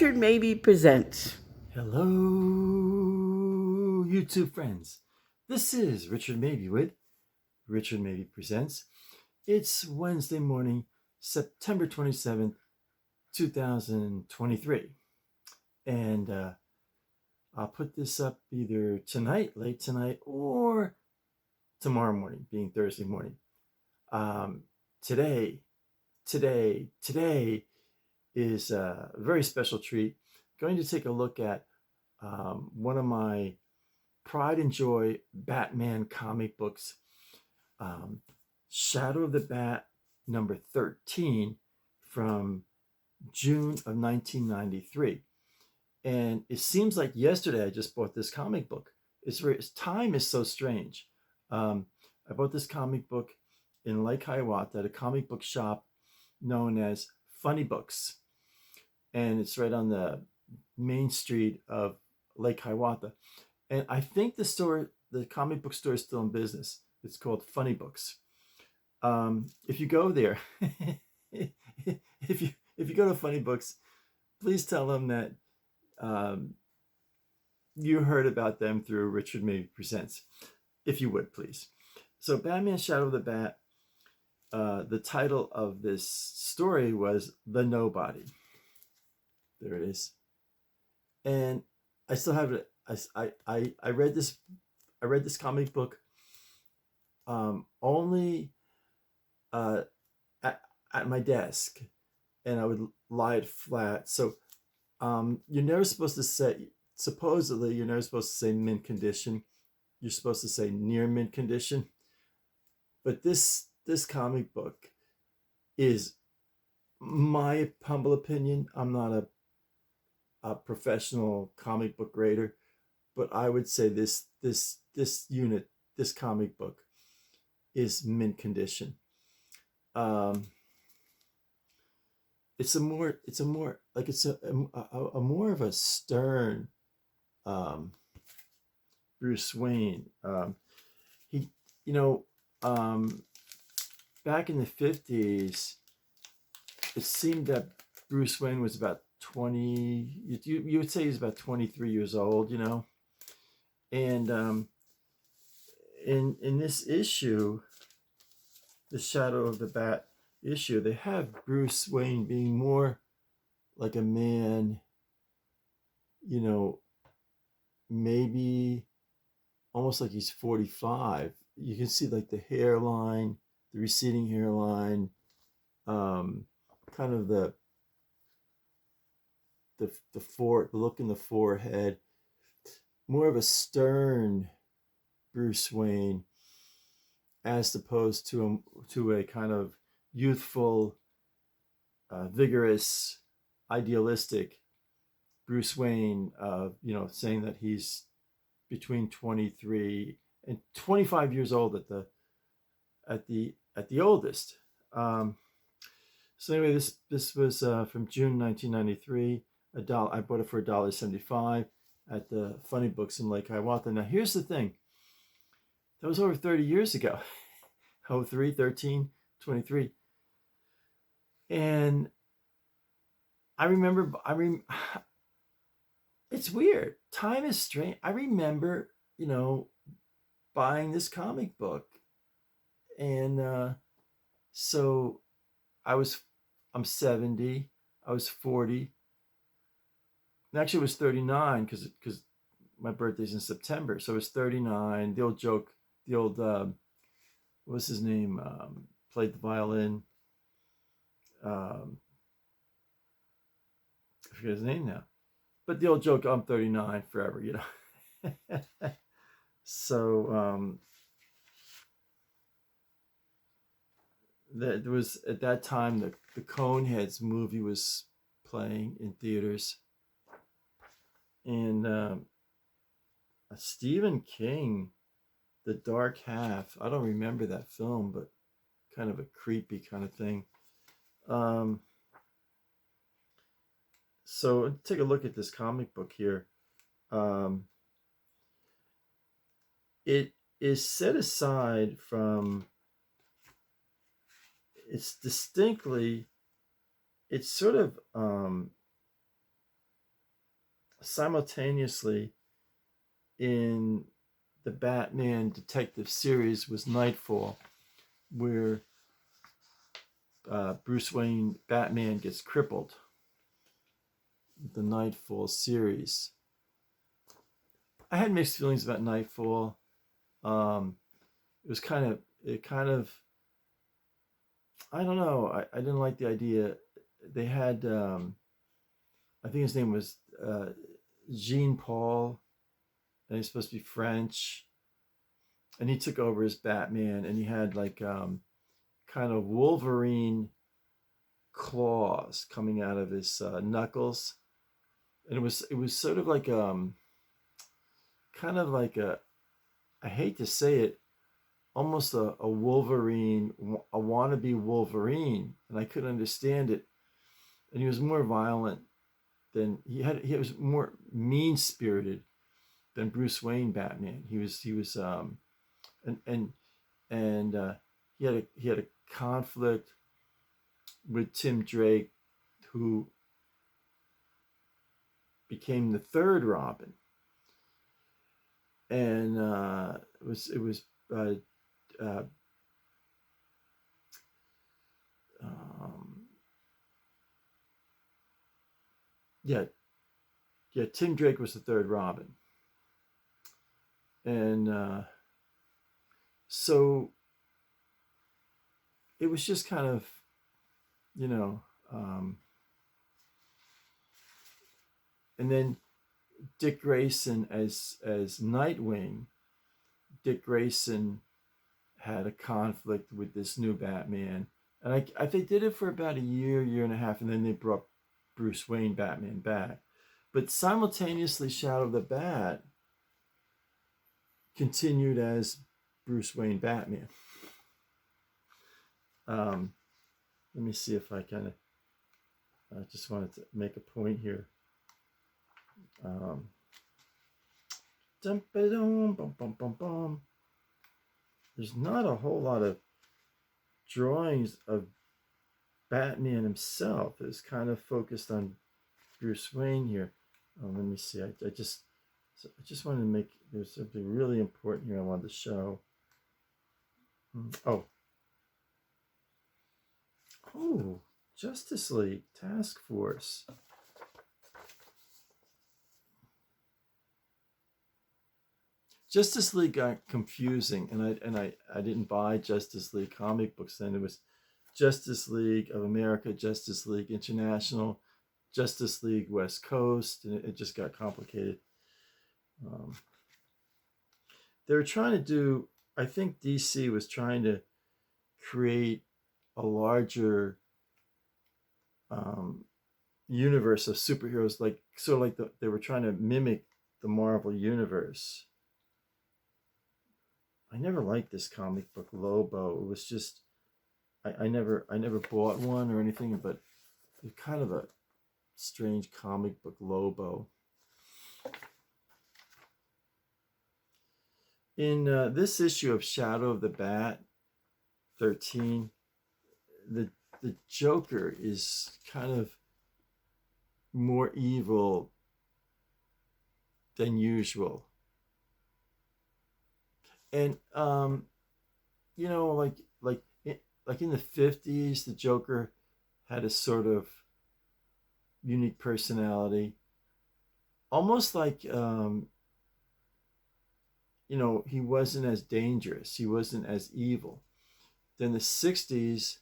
Richard Mabey presents. Hello, YouTube friends. This is Richard Mabey with Richard Mabey Presents. It's Wednesday morning, September 27th, 2023. And I'll put this up either tonight, late tonight, or tomorrow morning, being Thursday morning. Um, today, today is a very special treat. Going to take a look at one of my pride and joy Batman comic books, um, Shadow of the Bat number 13 from June of 1993. And it seems like yesterday I just bought this comic book. Time is so strange. I bought this comic book in Lake Hiawatha at a comic book shop known as Funny Books. And it's right on the main street of Lake Hiawatha. And I think the comic book store is still in business. It's called Funny Books. If you go there, if you go to Funny Books, please tell them that you heard about them through Richard Mabey Presents, if you would, please. So Batman Shadow of the Bat, the title of this story was The Nobody. There it is. And I still have it. I read this comic book only at my desk, and I would lie it flat. So you're never supposed to say, supposedly you're never supposed to say mint condition. You're supposed to say near mint condition. But this comic book is my humble opinion. I'm not a professional comic book grader, but I would say this comic book is mint condition. It's a more more of a stern Bruce Wayne. He, you know, back in the 50s, it seemed that Bruce Wayne was about 20. You would say he's about 23 years old, and in this issue, the Shadow of the Bat issue, they have Bruce Wayne being more like a man, maybe almost like he's 45. You can see like the hairline, the receding hairline, kind of the look in the forehead, more of a stern Bruce Wayne, as opposed to a kind of youthful, vigorous, idealistic Bruce Wayne. Saying that he's between 23 and 25 years old at the oldest. So anyway, this was from June 1993. I bought it for $1.75 at the Funny Books in Lake Hiawatha. Now here's the thing. That was over 30 years ago. 03, 13, 23. And I remember, it's weird. Time is strange. I remember, buying this comic book. And so I'm 70. I was 40. And actually, it was 39 because my birthday's in September. So it was 39. The old joke, what was his name? Played the violin. I forget his name now. But the old joke, I'm 39 forever, So that was at that time the Coneheads movie was playing in theaters, and Stephen King, The Dark Half. I don't remember that film, but kind of a creepy kind of thing. So take a look at this comic book here. It is set aside from. It's sort of simultaneously in the Batman detective series was Nightfall, where Bruce Wayne Batman gets crippled. The Nightfall series. I had mixed feelings about Nightfall. Um, it kind of, I don't know. I didn't like the idea. They had, I think his name was Jean Paul, and he's supposed to be French. And he took over as Batman, and he had like kind of Wolverine claws coming out of his knuckles, and it was sort of like kind of like a, I hate to say it, almost a Wolverine, a wannabe Wolverine, and I couldn't understand it. And he was more violent than he was more mean spirited than Bruce Wayne Batman. He was and and and he had a conflict with Tim Drake, who became the third Robin, and it was uh, uh, um, yeah, yeah, Tim Drake was the third Robin, and so it was just kind of, you know, um, and then Dick Grayson as Nightwing. Dick Grayson had a conflict with this new Batman, and I think they did it for about a year and a half, and then they brought Bruce Wayne Batman back. But simultaneously, Shadow of the Bat continued as Bruce Wayne Batman. Let me see if I kind of. I just wanted to make a point here. Um, There's not a whole lot of drawings of Batman himself. It's kind of focused on Bruce Wayne here. Let me see. I just wanted to make, there's something really important here I wanted to show. Oh, Justice League Task Force. Justice League got confusing, and I didn't buy Justice League comic books then. It was Justice League of America, Justice League International, Justice League West Coast, and it just got complicated. They were trying to do, I think DC was trying to create a larger universe of superheroes, like sort of like they were trying to mimic the Marvel universe. I never liked this comic book Lobo. It was just, I never bought one or anything, but it's kind of a strange comic book Lobo. In this issue of Shadow of the Bat 13, the Joker is kind of more evil than usual. And like in the 50s, the Joker had a sort of unique personality, almost like he wasn't as dangerous, he wasn't as evil. Then the 60s,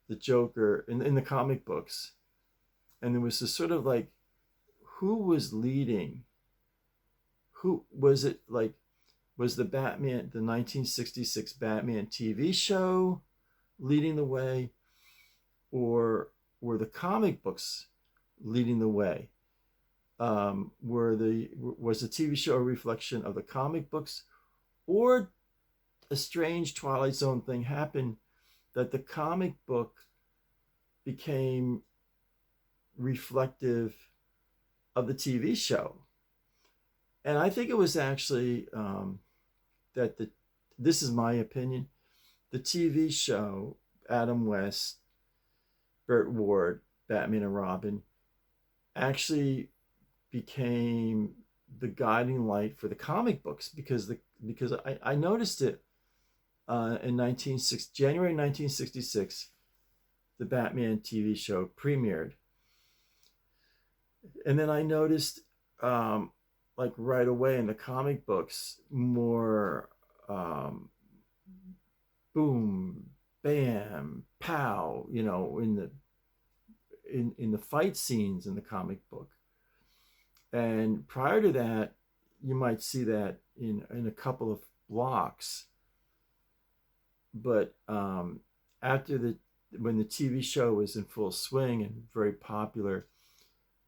the Joker in the comic books, and there was this sort of like, who was leading? Who was it? Like, was the 1966 Batman TV show leading the way, or were the comic books leading the way? Was the TV show a reflection of the comic books, or a strange Twilight Zone thing happened that the comic book became reflective of the TV show? And I think it was actually that this is my opinion, the TV show, Adam West, Burt Ward, Batman and Robin, actually became the guiding light for the comic books, because I noticed it in January 1966. The Batman TV show premiered, and then I noticed, like right away in the comic books, more boom, bam, pow, in the fight scenes in the comic book. And prior to that, you might see that in a couple of blocks. But after when the TV show was in full swing and very popular,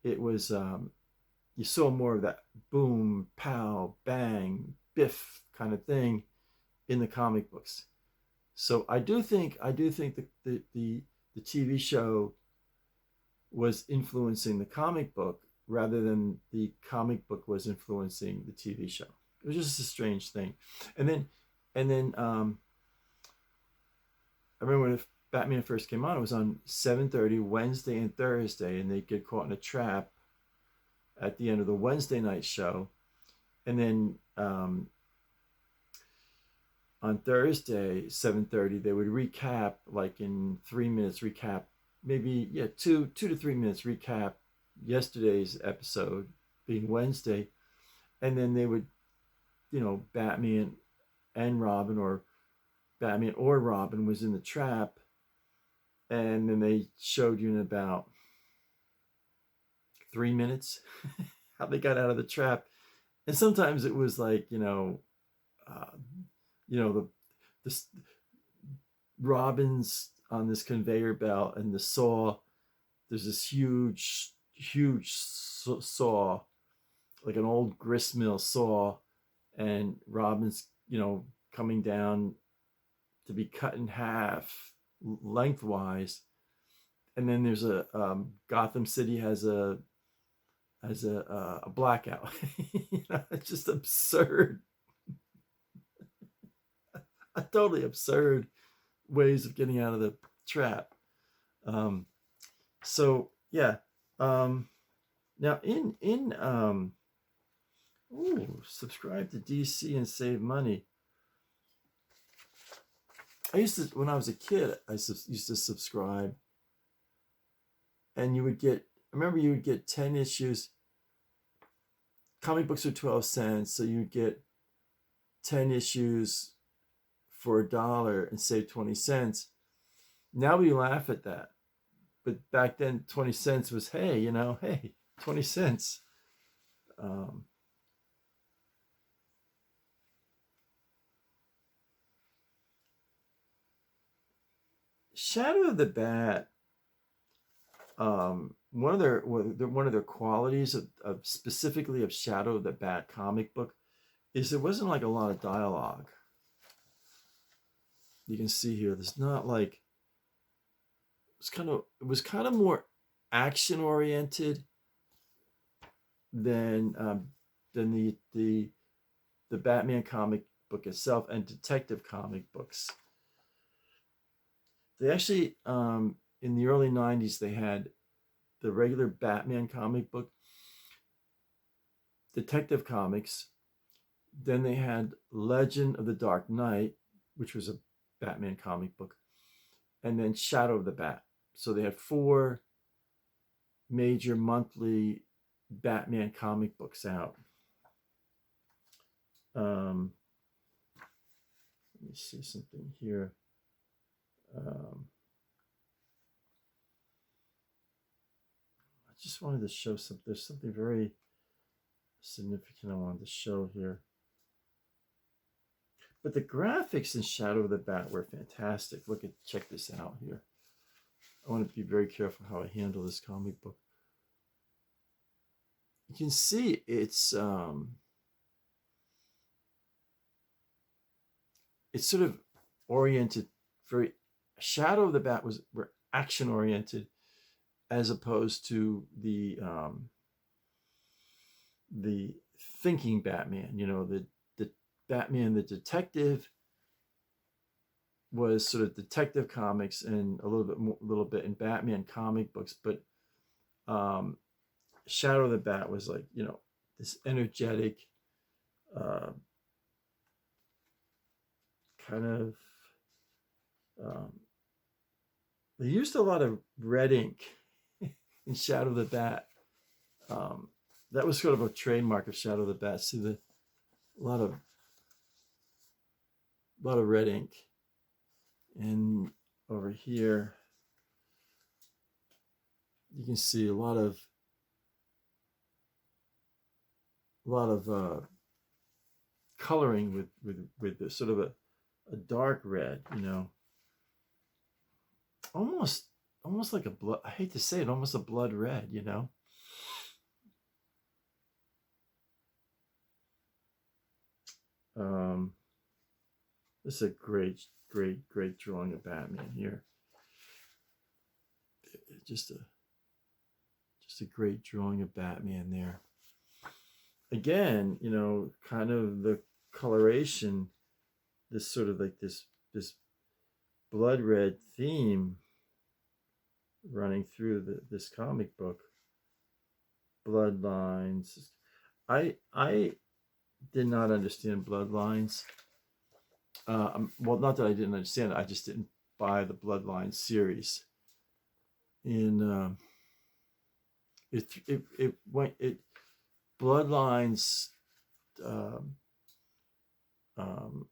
it was you saw more of that boom, pow, bang, biff kind of thing in the comic books. So I do think the TV show was influencing the comic book rather than the comic book was influencing the TV show. It was just a strange thing. And then I remember when Batman first came on, it was on 7:30 Wednesday and Thursday, and they'd get caught in a trap at the end of the Wednesday night show. And then on Thursday, 7:30, they would recap, like in 3 minutes, maybe, yeah, 2 to 3 minutes recap yesterday's episode, being Wednesday. And then they would, Batman and Robin, or Batman or Robin was in the trap. And then they showed you in about 3 minutes how they got out of the trap. And sometimes it was like, the Robin's on this conveyor belt, and the saw, there's this huge saw, like an old gristmill saw, and Robin's, coming down to be cut in half lengthwise. And then there's a Gotham City has a blackout. It's just absurd. A totally absurd ways of getting out of the trap. So yeah. Now subscribe to DC and save money. When I was a kid, I used to subscribe, and you would get 10 issues. Comic books are 12 cents, so you'd get 10 issues for $1 and save 20 cents. Now we laugh at that. But back then, 20 cents was, hey, 20 cents. Shadow of the Bat, one of their qualities of specifically of Shadow of the Bat comic book is there wasn't like a lot of dialogue. You can see here, there's not like, it was kind of more action oriented than the Batman comic book itself and detective comic books. They actually, in the early 90s, they had the regular Batman comic book, Detective Comics. Then they had Legend of the Dark Knight, which was a Batman comic book, and then Shadow of the Bat. So they had 4 major monthly Batman comic books out. Let me see something here. I just wanted to show something. There's something very significant I wanted to show here. But the graphics in Shadow of the Bat were fantastic. Check this out here. I want to be very careful how I handle this comic book. You can see it's sort of oriented, very Shadow of the Bat were action oriented, as opposed to the thinking Batman. The Batman the detective was sort of Detective Comics and a little bit in Batman comic books, but Shadow the Bat was like, you know, this energetic, uh, kind of. Um, they used a lot of red ink in Shadow the Bat. Um, that was sort of a trademark of Shadow the Bat. See the a lot of red ink, and over here you can see a lot of coloring with the sort of a dark red, you know, almost almost like a blood. I hate to say it, almost a blood red, you know. Um, this is a great drawing of Batman here. Just a just a great drawing of Batman there. Again, you know, kind of the coloration, this sort of like this blood red theme running through this comic book. Bloodlines. I did not understand bloodlines. Well, not that I didn't understand it. I just didn't buy the Bloodlines series. And it went it Bloodlines um, um,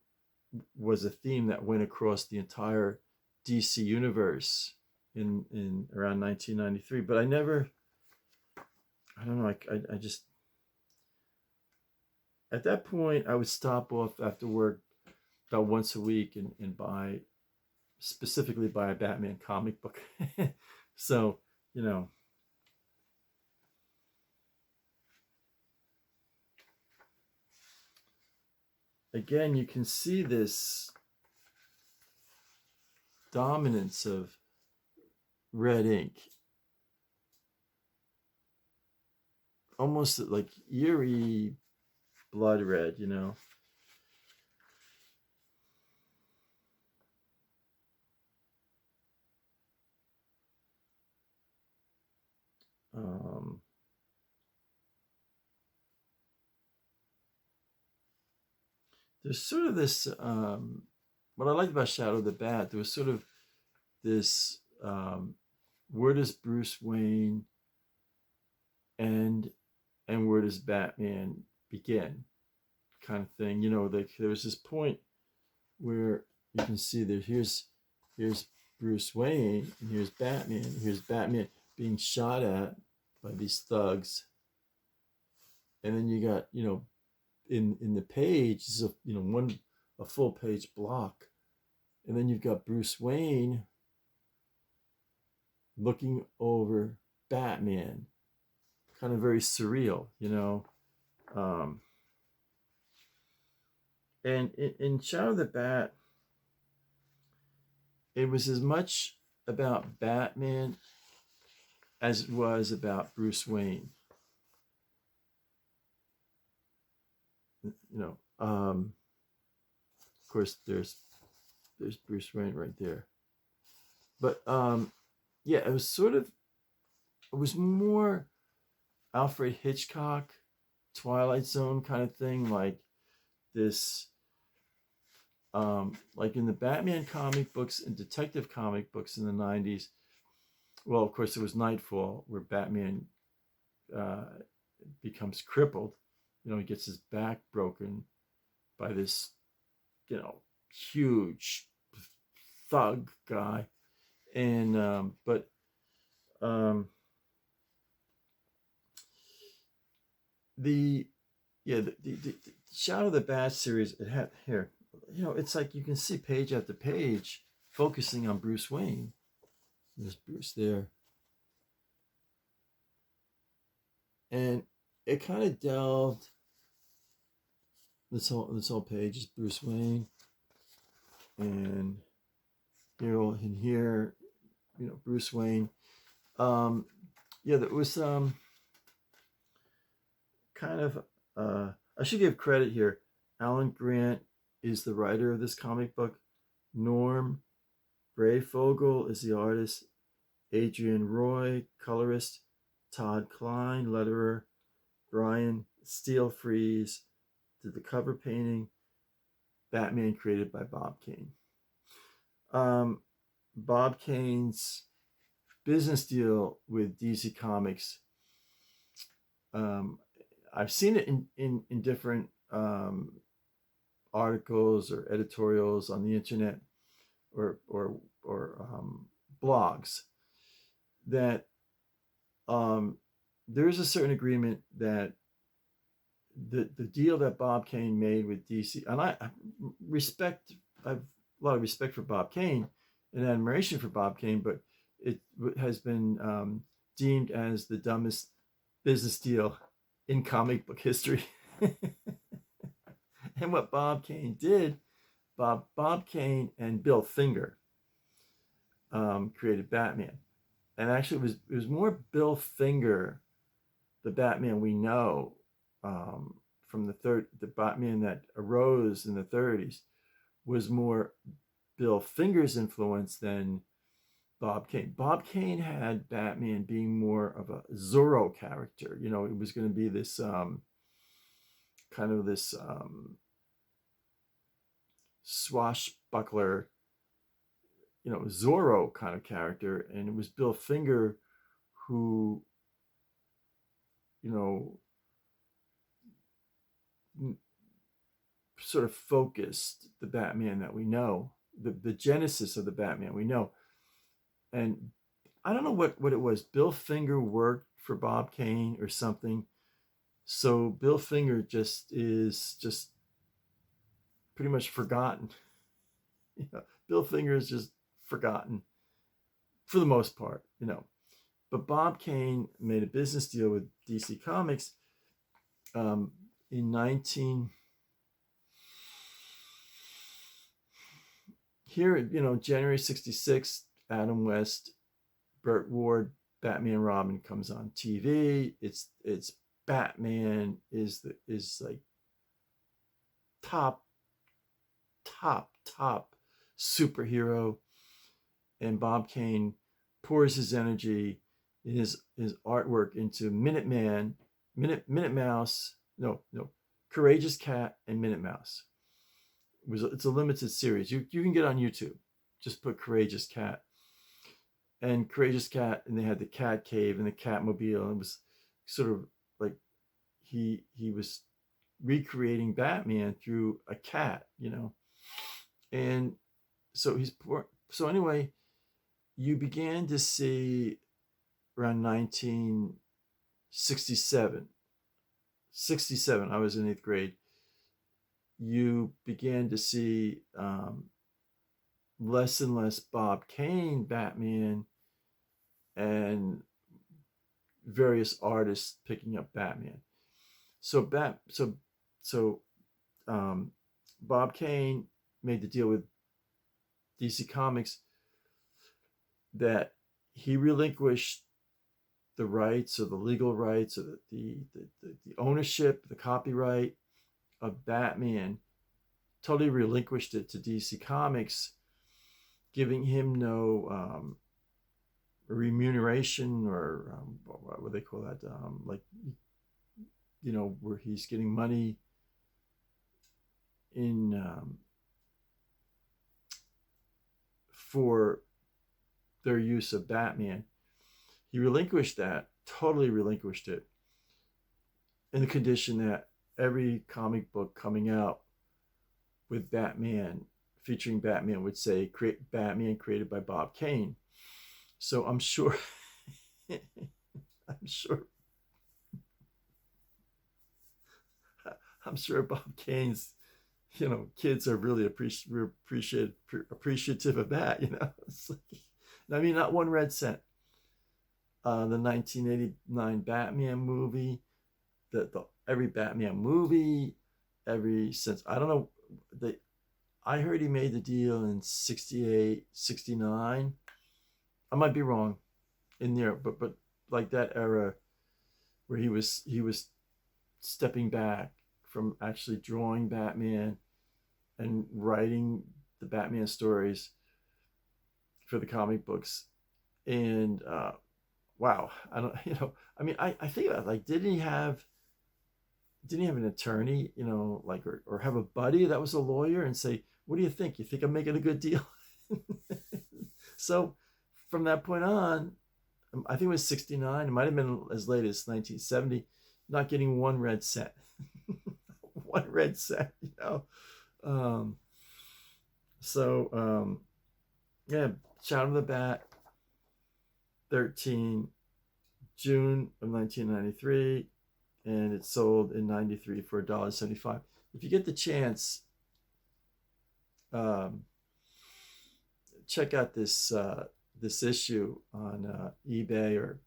was a theme that went across the entire DC universe in around 1993. But I never, I don't know, I just at that point I would stop off after work about once a week and buy specifically buy a Batman comic book. So, you know, again, you can see this dominance of red ink, almost like eerie blood red, you know. Um, there's sort of this, what I liked about Shadow the Bat, there was sort of this, where does Bruce Wayne end and where does Batman begin kind of thing. You know, like there was this point where you can see that here's Bruce Wayne and here's Batman. Here's Batman being shot at by these thugs. And then you got, you know, in the page, this is a full page block. And then you've got Bruce Wayne looking over Batman, kind of very surreal, you know. Um, and in Shadow the Bat, it was as much about Batman as it was about Bruce Wayne. You know, of course, there's Bruce Wayne right there, but yeah, it was more Alfred Hitchcock, Twilight Zone kind of thing, like this. Like in the Batman comic books and detective comic books in the 90s, well, of course, there was Nightfall, where Batman uh, becomes crippled. You know, he gets his back broken by this, you know, huge thug guy. And, but, the, yeah, the Shadow of the Bat series, it had here, you know, it's like you can see page after page focusing on Bruce Wayne. There's Bruce there. And it kind of delved this whole page is Bruce Wayne, and here, you know, Bruce Wayne. Um, yeah, that was kind of. I should give credit here. Alan Grant is the writer of this comic book. Norm Brayfogle is the artist. Adrian Roy, colorist. Todd Klein, letterer. Brian Steel Freeze did the cover painting. Batman created by Bob Kane. Bob Kane's business deal with DC Comics. I've seen it in different articles or editorials on the internet or blogs that there is a certain agreement that the deal that Bob Kane made with DC, and I have a lot of respect for Bob Kane and admiration for Bob Kane, but it has been deemed as the dumbest business deal in comic book history. And what Bob Kane did, Bob Kane and Bill Finger created Batman, and actually it was more Bill Finger, the Batman we know from the Batman that arose in the 30s, was more Bill Finger's influence than Bob Kane. Bob Kane had Batman being more of a Zorro character. You know, it was going to be this kind of this swashbuckler, you know, Zorro kind of character, and it was Bill Finger who, you know, sort of focused the Batman that we know, the genesis of the Batman we know. And I don't know what it was. Bill Finger worked for Bob Kane or something. So Bill Finger is pretty much forgotten. You know, Bill Finger is just forgotten for the most part, you know. But Bob Kane made a business deal with DC Comics in 19. Here, you know, January 66, Adam West, Burt Ward, Batman Robin comes on TV. It's Batman is like top superhero, and Bob Kane pours his energy, his artwork into Minuteman, Minute Mouse, no, Courageous Cat and Minute Mouse. It's a limited series. You can get on YouTube. Just put Courageous Cat. And Courageous Cat, and they had the Cat Cave and the Catmobile, and it was sort of like he was recreating Batman through a cat, you know. And so so anyway, you began to see around 1967, I was in 8th grade, you began to see less and less Bob Kane Batman and various artists picking up Batman. So Bob Kane made the deal with DC Comics that he relinquished the rights or the legal rights or the ownership, the copyright of Batman, totally relinquished it to DC Comics, giving him no remuneration or what would they call that? Like, you know, where he's getting money in for their use of Batman. He relinquished that, totally relinquished it, in the condition that every comic book coming out with Batman, featuring Batman, would say Batman created by Bob Kane. So I'm sure Bob Kane's, you know, kids are really appreciative of that, you know. It's like, I mean, not one red cent. The 1989 Batman movie, the every Batman movie, since, I don't know, I heard he made the deal in 68, 69. I might be wrong in there, but like that era where he was stepping back from actually drawing Batman and writing the Batman stories for the comic books. And wow, I don't, I mean, I think about it, like, didn't he have an attorney, like, or have a buddy that was a lawyer and say, what do you think? You think I'm making a good deal? So from that point on, I think it was 69. It might have been as late as 1970, not getting one red cent. One red cent. Um, so, yeah, Shout of the Bat, 13, June of 1993, and it sold in 93 for $1.75. If you get the chance, um, check out this issue on eBay, or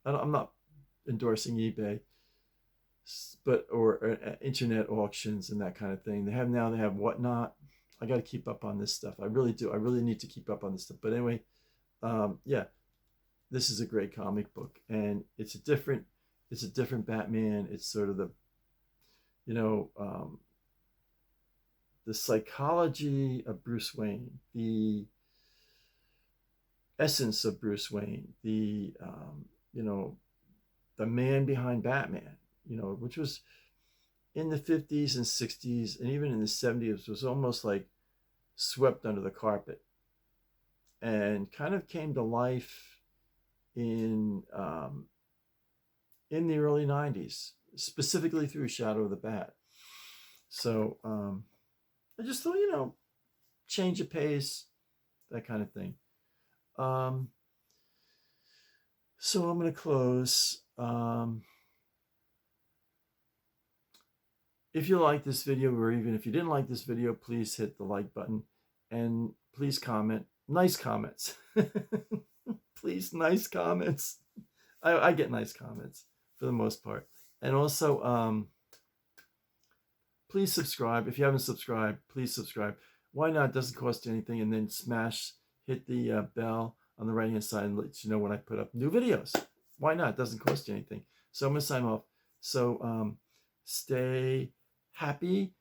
I'm not endorsing eBay, but or internet auctions and that kind of thing. They have Whatnot. I got to keep up on this stuff. I really do. I really need to keep up on this stuff. But anyway, yeah, this is a great comic book, and it's a different Batman. It's sort of you know um, the psychology of Bruce Wayne, the essence of Bruce Wayne, you know the man behind Batman, which was in the 50s and 60s and even in the 70s was almost like swept under the carpet and kind of came to life in the early 90s, specifically through Shadow of the Bat. So I just thought, change of pace, that kind of thing. So I'm going to close. If you like this video, or even if you didn't like this video, please hit the like button and please comment. Nice comments. Please, nice comments. I get nice comments for the most part. And also, please subscribe. If you haven't subscribed, please subscribe. Why not? It doesn't cost you anything. And then hit the bell on the right hand side and let you know when I put up new videos. Why not? It doesn't cost you anything. So I'm going to sign off. So stay happy,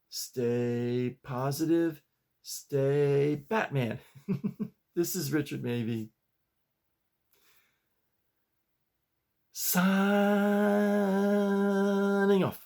stay positive, stay Batman. This is Richard Mabey, signing off.